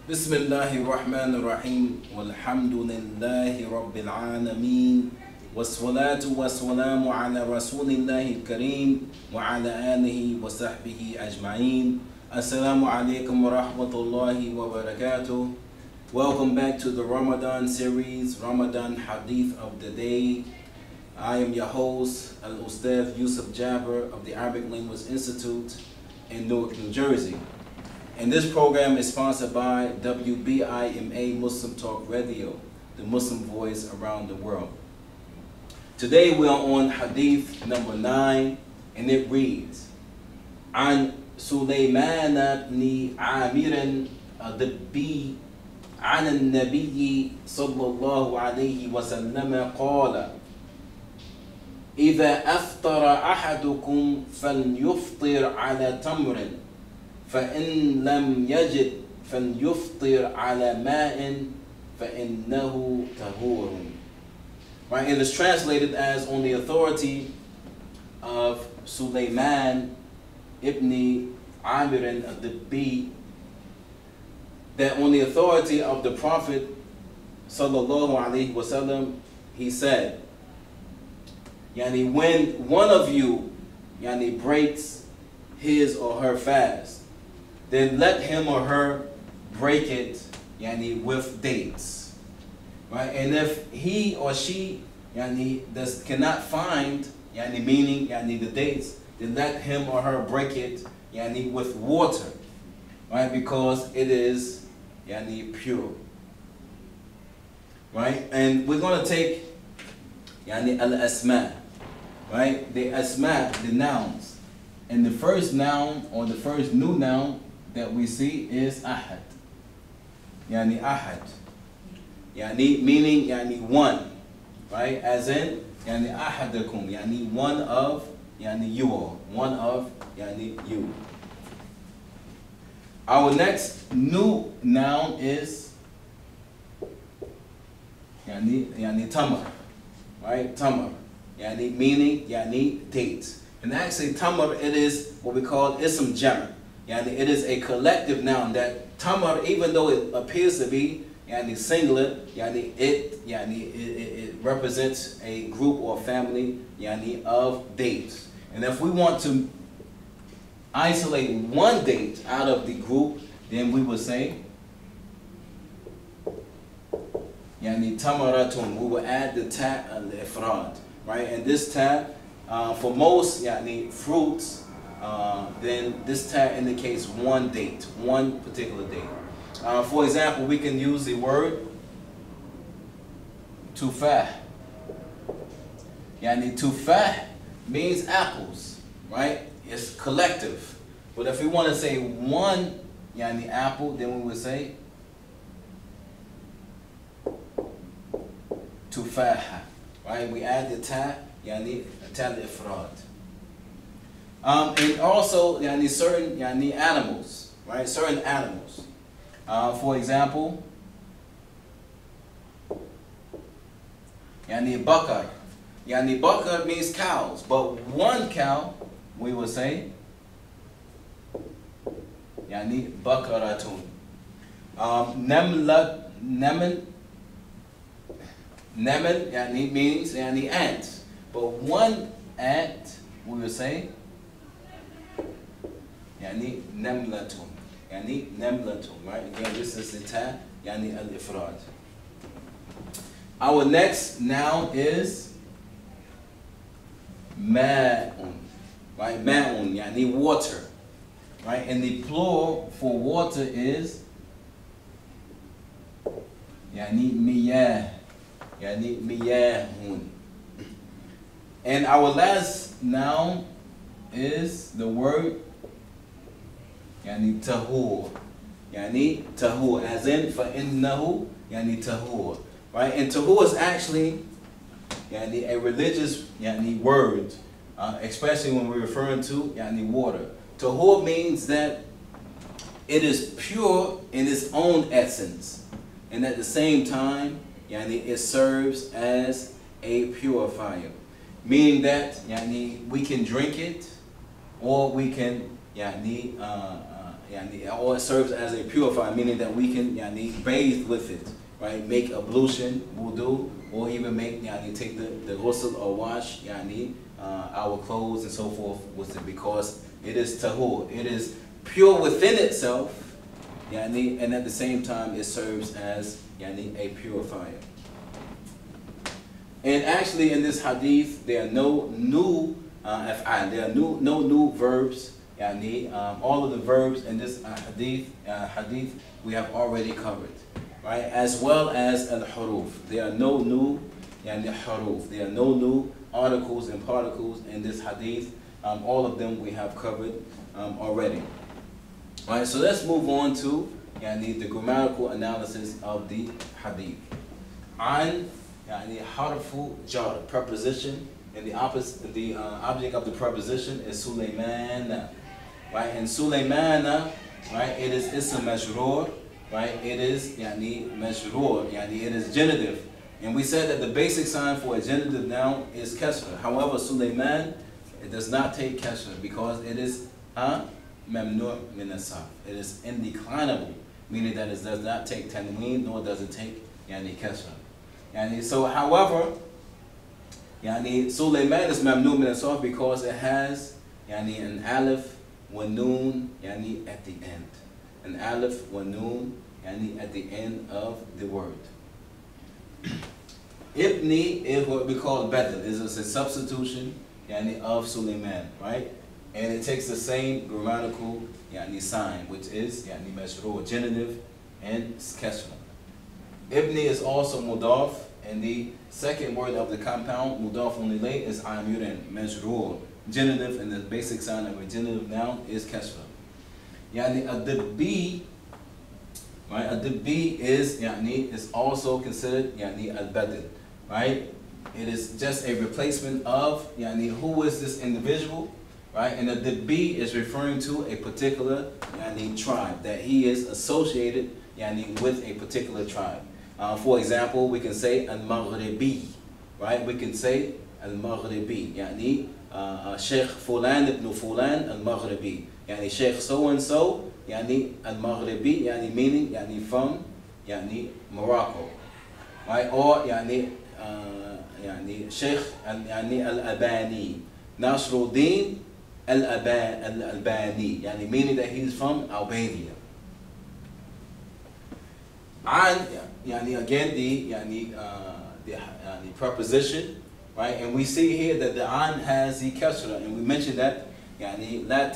بسم الله الرحمن الرحيم والحمد لله رب العالمين والصلاة والسلام على رسول الله الكريم وعلى آله وصحبه أجمعين. Assalamu alaikum wa rahmatullahi wa barakatuh. Welcome back to the Ramadan series, Ramadan Hadith of the day. I am your host, Al-Ustadh Yusuf Jabber of the Arabic Language Institute in Newark, New Jersey. And this program is sponsored by WBIMA Muslim Talk Radio, the Muslim voice around the world. Today we are on Hadith number 9, and it reads, عن سليمان بن عامر الضبي عن النبي صلى الله عليه وسلم قال إذا أفطر أحدكم فليفطر على تمر فإن لم يجد فليفطر على ماء فإنه طهور. Right, it is translated as on the authority of Sulaiman ibn Amir al-Dabbi, that on the authority of the Prophet sallallahu alaihi wasallam, he said, yani, when one of you yani breaks his or her fast, then let him or her break it yani with dates, right? And if he or she yani cannot find yani meaning yani the dates, then let him or her break it yani with water, right? Because it is yani pure, right? And we're going to take yani al-asma, right? The asma, the nouns, and the first noun or the first new noun that we see is ahad. Yani ahad. Yani meaning yani one, right? As in yani ahadakum, yani one of yani you all, one of yani you. Our next new noun is yani tamar, right? Tamar, yani meaning yani dates. And actually tamar, it is what we call ism jam'. Yani it is a collective noun. That tamar, even though it appears to be yani singular, yani it represents a group or family yani of dates. And if we want to isolate one date out of the group, then we would say yani tamaratun. We will add the ta al-ifrad, right? And this ta for most yani fruits, then this ta indicates one date, one particular date. For example, we can use the word tufah. Yani tufah means apples, right? It's collective. But if we want to say one yani apple, then we would say tufaha, right? We add the ta, yani ta al-ifrad. And also yani certain yani animals, right? Certain animals. For example, yani bakar. Yani bakar means cows, but one cow we would say yani bakaratun. Nemen yani means yani ants, but one ant we would say yani namlatun. Yani namlatun, right? Again, this is the ta yani al-ifrad. Our next noun is ma'un, right? Ma'un, yani water, right? And the plural for water is yani miyah, yani miyahun. And our last noun is the word yani tahur, yani tahur, as in فَإِنَّهُ yani tahur, right? And tahur is actually yani a religious yani word, especially when we're referring to yani water. Tahur means that it is pure in its own essence, and at the same time yani it serves as a purifier, meaning that yani we can drink it, or we can yani or it serves as a purifier, meaning that we can bathe with it, right? Make ablution, wudu, or even make take the ghusl or wash our clothes and so forth with it, because it is tahur. It is pure within itself, and at the same time it serves as a purifier. And actually in this hadith there are no new af'al, there are no new verbs. All of the verbs in this hadith we have already covered, right? As well as al-huruf. There are no new huruf. There are no new articles and particles in this hadith. All of them we have covered already. All right, so let's move on to the grammatical analysis of the hadith. An harfu jar, preposition, and the object of the preposition is Sulaiman. Right, and Sulaymana, right, it is ism majroor, right, it is majroor, it is genitive. And we said that the basic sign for a genitive noun is kasra. However, Sulayman, it does not take kasra because it is mamnu' min as-sarf. It is indeclinable, meaning that it does not take tanween, nor does it take kasra. So however, Sulayman is mamnu' min as-sarf because it has an alif wa noon at the end. An alif wa noon at the end of the word. Ibni is what we call badal. It's a substitution of Sulayman, right? And it takes the same grammatical sign, which is majroor, genitive, and kasra. Ibni is also mudaf, and the second word of the compound, mudaf ilayh, is amiran, majroor, genitive, and the basic sign of a genitive noun is kasra. Ad-dabbi, right? Ad-dabbi is also considered al-badal, right? It is just a replacement of who is this individual, right? And ad-dabbi is referring to a particular tribe, that he is associated with a particular tribe. For example, we can say al-Maghribi, right? We can say al-Maghribi, Sheikh Fulan ibn Fulan al-Maghribi, Sheikh so and so, al-Maghribi, meaning from Morocco, right? Or Sheikh al-Abani, Nasruddin al-Albani, meaning that he's from Albania. And again the preposition, right? And we see here that the an has the kasra, and we mentioned that that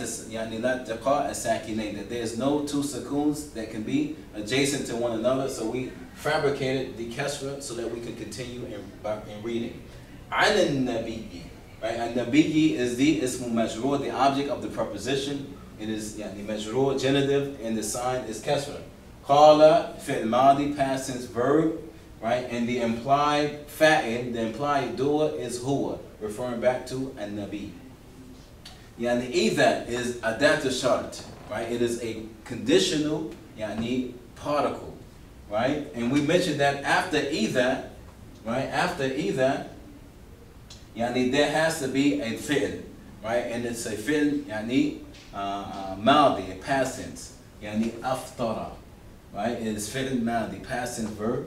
there's no two sukoons that can be adjacent to one another, so we fabricated the kasra so that we can continue in reading. An nabiyyi, right? An nabiyyi is the ismu majroor, the object of the preposition. It is majroor, genitive, and the sign is kasra. Qala, fi'l madi, past tense verb, right? And the implied fa'il, the implied doer is huwa, referring back to an-nabi. Idha is adat al-shart, right? It is a conditional particle, right? And we mentioned that after idha, right? After idha, there has to be a fi'l, right? And it's a fi'l madi, a past tense, aftara. Right? It is fi'l madi, past tense verb.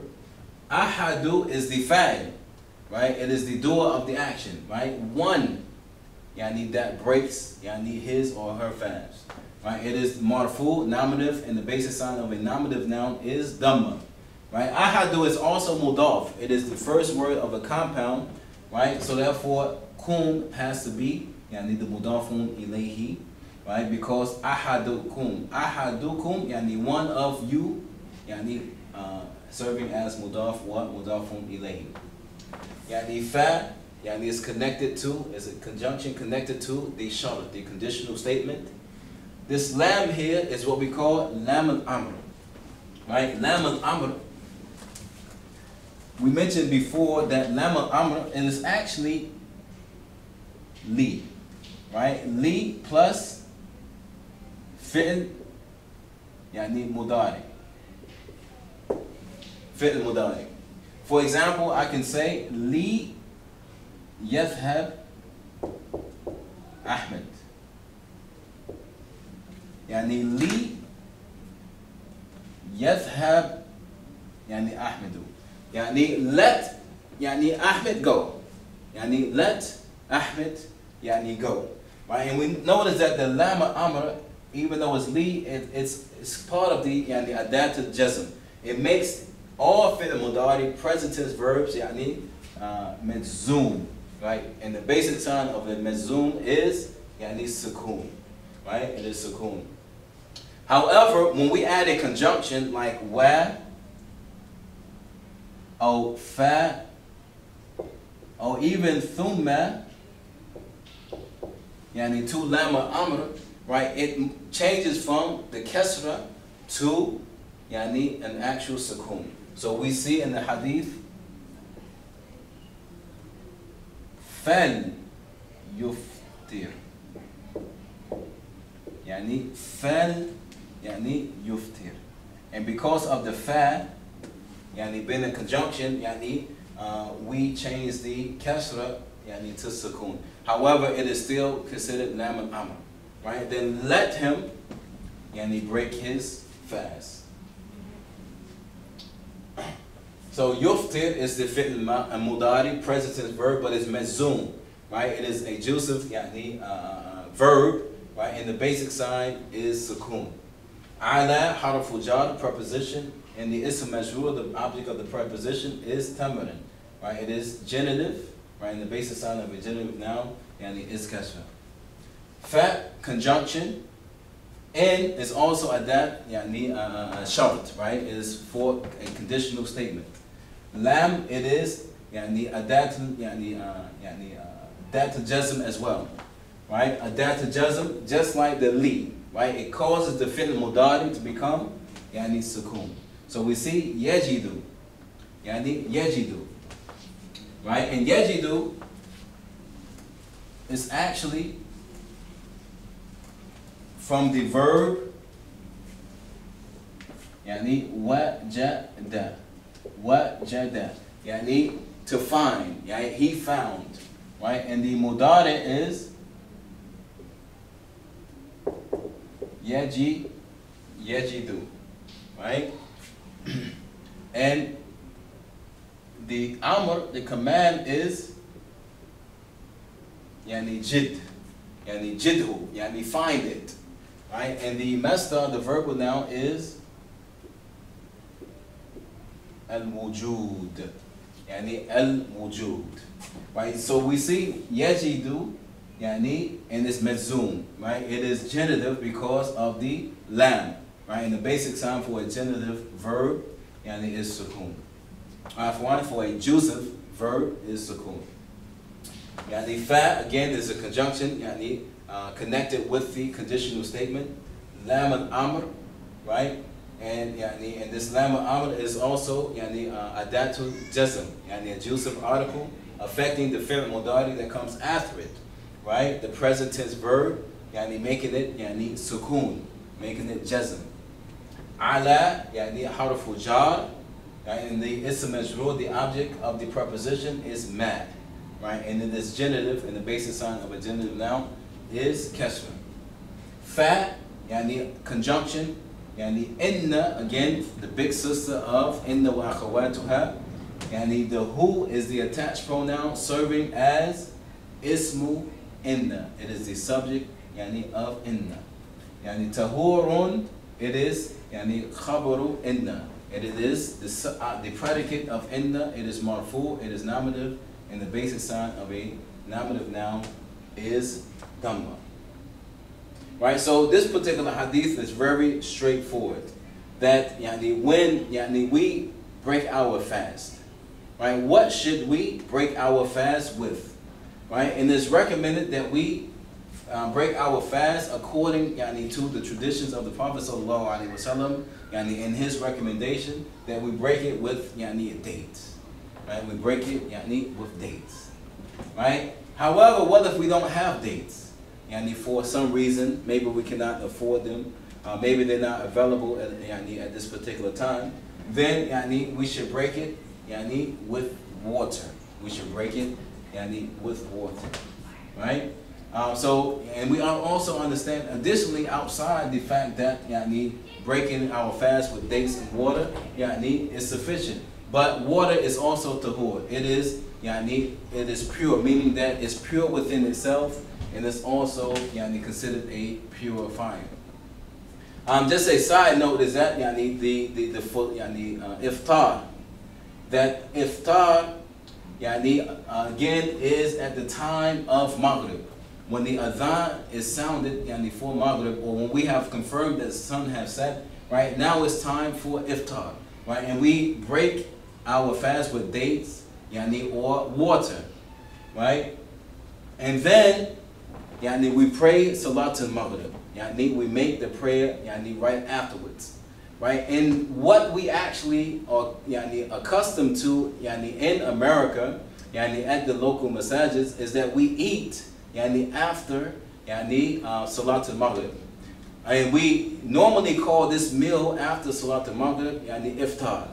Ahadu is the fa'il, right? It is the doer of the action, right? One, that breaks, his or her fast, right? It is marfu, nominative, and the basic sign of a nominative noun is dhamma, right? Ahadu is also mudaf. It is the first word of a compound, right? So therefore, kum has to be, the mudafun ilayhi, right? Because ahadukum, one of you, serving as mudaf wa mudafun ilayhi. Fa, is connected to, is a conjunction connected to the shart, the conditional statement. This lam here is what we call lam al-amr, right? Lam al-amr. We mentioned before that lam al-amr is actually li, right? Li plus fi'l mudari. Fi'l mudari. For example, I can say li yadhhab Ahmed. يعني لي يذهب يعني أحمد. يعني let يعني Ahmed go. يعني let Ahmed يعني go. Right? And we notice that the lam amr, even though it's li, it's part of the يعني adapted jazm. It makes all fi'l mudari present tense verbs يعني مجزوم. Right? And the basic sign of the mejzum is يعني sukun. Right? It is sukun. However, when we add a conjunction like wa or fa or even thumma, yani to lam amr, right? It changes from the kasra to yani an actual sukun. So we see in the hadith, fal yuftir, yani fal yani yuftir, and because of the fa, yani being a conjunction, yani we change the kasra yani to sukun. However, it is still considered lam al-amr, right? Then let him yani break his fast. So yuftir is the fi'l mudari, present tense verb, but it's mezzoom, right? It is a jusive yani verb, right? And the basic sign is sukun. Ala harfu jar, preposition, and the ism majrur, the object of the preposition, is tamarin, right? It is genitive, right? And the basic sign of a genitive noun, yani is kasra. Fa, conjunction, and is also adat, yani shart, right? It is for a conditional statement. Lam, it is yani adat, yani adat jazm as well, right? Adat jazm, just like the li, right? It causes the fi'l mudari to become yani sukun. So we see yajidu, yani yajidu, right? And yajidu is actually from the verb yani wajada, wajada, yani to find, yani he found, right? And the mudari is yajidu, right? And the amr, the command is yani jid, yani jidhu, yani find it, right? And the masdar, the verbal noun, is al-wujud, yani al-wujud, right? So we see yajidu, yani, and it's mezzoom, right? It is genitive because of the lam, right? And the basic sign for a genitive verb, yani, is sukun. For a jusive verb is sukun. Yani fa, again, is a conjunction, yani, connected with the conditional statement. Lam al-amr, right? And yani, and this lam al-amr is also yani adatul jazm, yani a jusive article affecting the fi'l mudari that comes after it, right? The present tense verb, yani making it yani sukun, making it jazm. Ala, yani harfu jar, right? And the ism majrur, the object of the preposition, is mad, right? And it is genitive, and the basic sign of a genitive noun is kasra. Fa, yani conjunction, yani inna, again, the big sister of inna wa akhawatuha, yani the who is the attached pronoun serving as ismu inna. It is the subject yani of inna. Yani tahurun, it is yani khabaru inna. It is the predicate of inna. It is marfu, it is nominative, and the basic sign of a nominative noun is dhamma. Right, so this particular hadith is very straightforward. That yani, when yani, we break our fast, right, what should we break our fast with? Right, and it's recommended that we break our fast according yani, to the traditions of the Prophet sallallahu alaihi wasallam. Yani, in his recommendation that we break it with yani, dates. Right, we break it yani, with dates. Right. However, what if we don't have dates? Yani, for some reason, maybe we cannot afford them, maybe they're not available at this particular time, then yani, we should break it yani, with water. We should break it yani, with water, right? And we also understand additionally outside the fact that breaking our fast with dates and water is sufficient. But water is also tahur. It is pure, meaning that it's pure within itself, and it's also considered a purifier. Just a side note is that iftar. That iftar again is at the time of Maghrib. When the adhan is sounded for Maghrib, or when we have confirmed that the sun has set, right, now it's time for iftar, right, and we break our fast with dates, or water, right, and then we pray Salatul Maghrib, we make the prayer right afterwards, right, and what we actually are accustomed to in America, at the local masajids, is that we eat after Salatul Maghrib. And we normally call this meal after Salatul Maghrib iftar.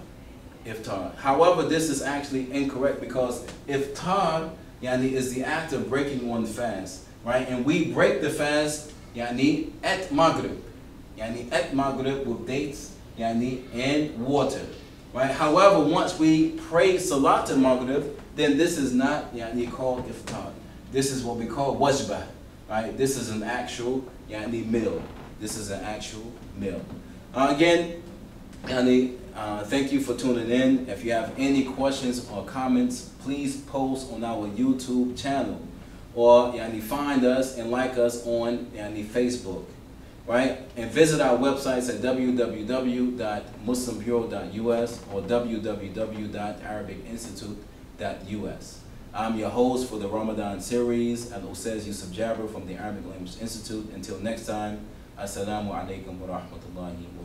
Iftar. However, this is actually incorrect, because iftar is the act of breaking one's fast, right? And we break the fast at Maghrib. At Maghrib with dates and water. Right? However, once we pray Salatul Maghrib, then this is not called iftar. This is what we call wajbah, right? This is an actual meal. This is an actual meal. Again, thank you for tuning in. If you have any questions or comments, please post on our YouTube channel, or find us and like us on Facebook, right? And visit our websites at www.muslimbureau.us or www.arabicinstitute.us. I'm your host for the Ramadan series, Al-Ustaz Yusuf Jabir from the Arabic Language Institute. Until next time, Assalamu alaikum wa rahmatullahi wa barakatuh.